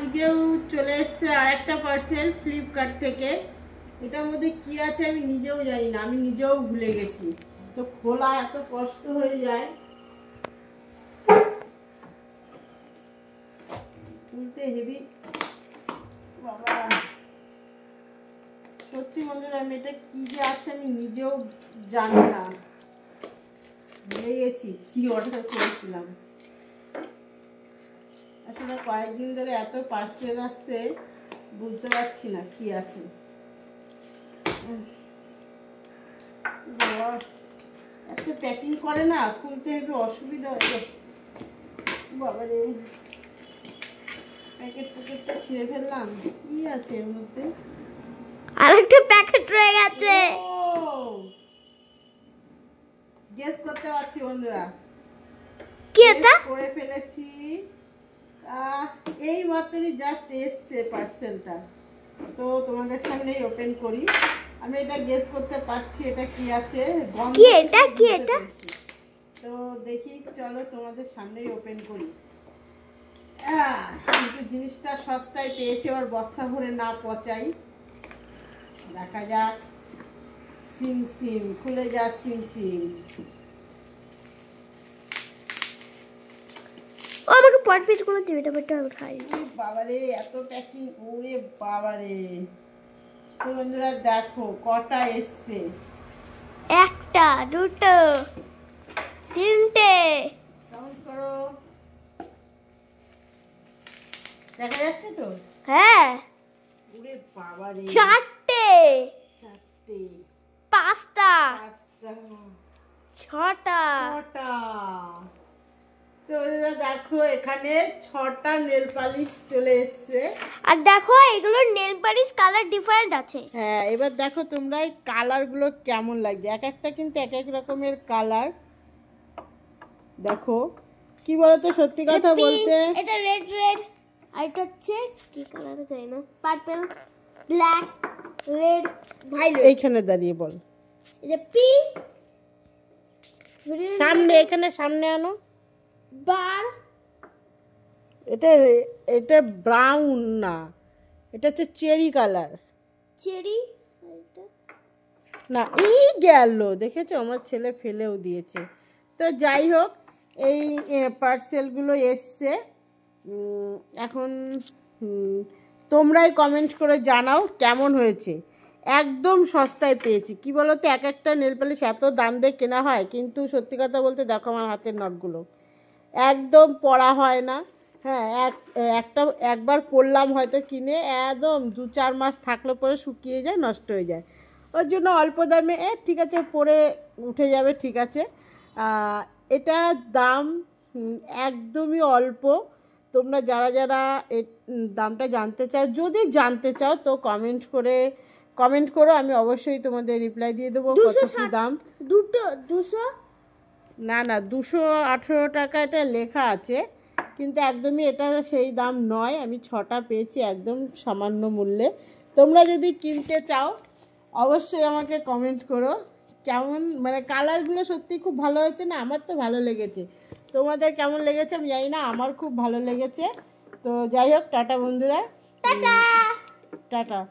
আজকেও চলে এসছে আরেকটা পার্সেল ফ্লিপকার্ট থেকে। এটার মধ্যে কি আছে আমি নিজেও জানি না, আমি নিজেও ভুলে গেছি। তো খোলা এত কষ্ট হয়ে যায়, খুলতে হেভি বাবা। সত্যি বন্ধুরা, আমি এটা কি যে আছে আমি নিজেও জানি না, ভুলে গেছি কি অর্ডার করেছিলাম। আসলে কয়েকদিন ধরে এত পার্সেল আসছে বুঝতে পারছি না কি আছে। এত প্যাকিং করে না, খুলতে একটু অসুবিধা হয়ে বাবারে। প্যাকেটটা ছিঁড়ে ফেললাম, কি আছে এর মধ্যে? আরেকটা প্যাকেট রয়ে গেছে। গেস করতে পারছি বন্ধুরা, কি এটা করে ফেলেছি। এই মাত্রই জাস্ট এসছে পার্সেলটা, তো তোমাদের সামনেই ওপেন করি। আমি এটা গেস করতে পারছি এটা কি আছে। কি এটা, কি এটা? তো দেখি, চলো তোমাদের সামনেই ওপেন করি। কিন্তু জিনিসটা সস্তায় পেয়েছে, ওর বস্তা ভরে না পচাই। দেখা যাক। সিম সিম খুলে যা, সিম সিম। ও আমাকে পট পিস করে দিবে, এটা বেটা আমি খাই। বাবারে এত প্যাকিং, ওরে বাবারে। তো বন্ধুরা দেখো কটা এসছে। একটা, দুটো, তিনটে। কাউন্ট করো, দেখা যাচ্ছে তো? হ্যাঁ। ওরে বাবারে, চারটে, চারটে, পাঁচটা, পাঁচটা, ছটা, ছটা। তো দেখো এখানে 6টা নেল পালিশ চলে এসছে। আর দেখো এগুলো নেল পালিশ কালার ডিফারেন্ট আছে। হ্যাঁ, এবার দেখো তোমরা এই কালারগুলো কেমন লাগছে। এক একটা কিন্তু এক এক রকমের কালার। দেখো কি বলতো, সত্যি কথা বলতে এটা রেড রেড, আর এটা হচ্ছে কি কালার জানি না, পার্পল, ব্ল্যাক, রেড, ভায়োলেট। এইখানে দাঁড়িয়ে বল। এটা পিঙ্ক, সামনে, এখানে সামনে আনো। বার, এটা এটা ব্রাউন না, এটা হচ্ছে চেরি কালার। চেরি, এটা না এই গেল, দেখেছো আমার ছেলে ফেলেও দিয়েছে। তো যাই হোক, এই পার্সেলগুলো এসছে। এখন তোমরাই কমেন্ট করে জানাও কেমন হয়েছে। একদম সস্তায় পেয়েছি। কি বলো তো, এক একটা নেল পালিশ এত দাম দিয়ে কেনা হয়, কিন্তু সত্যি কথা বলতে দেখো আমার হাতের নখগুলো একদম পড়া হয় না। হ্যাঁ, একবার পরলাম হয়তো কিনে, একদম 2-4 মাস থাকলে পরে শুকিয়ে যায়, নষ্ট হয়ে যায়। ওর জন্য অল্প দামে ঠিক আছে পরে উঠে যাবে, ঠিক আছে। এটার দাম একদমই অল্প। তোমরা যারা যারা দামটা জানতে চাও, যদি জানতে চাও তো কমেন্ট করো, আমি অবশ্যই তোমাদের রিপ্লাই দিয়ে দেবো কত কি দাম। দুটো 200, না 218 টাকা এটা লেখা আছে, কিন্তু একদমই এটা সেই দাম নয়। আমি 6টা পেয়েছি একদম সামান্য মূল্যে। তোমরা যদি কিনতে চাও অবশ্যই আমাকে কমেন্ট করো কেমন, মানে কালারগুলো সত্যি খুব ভালো হয়েছে না? আমার তো ভালো লেগেছে, তোমাদের কেমন লেগেছে আমি জানি না, আমার খুব ভালো লেগেছে। তো যাই হোক, টাটা বন্ধুরা, টাটা। টাটা।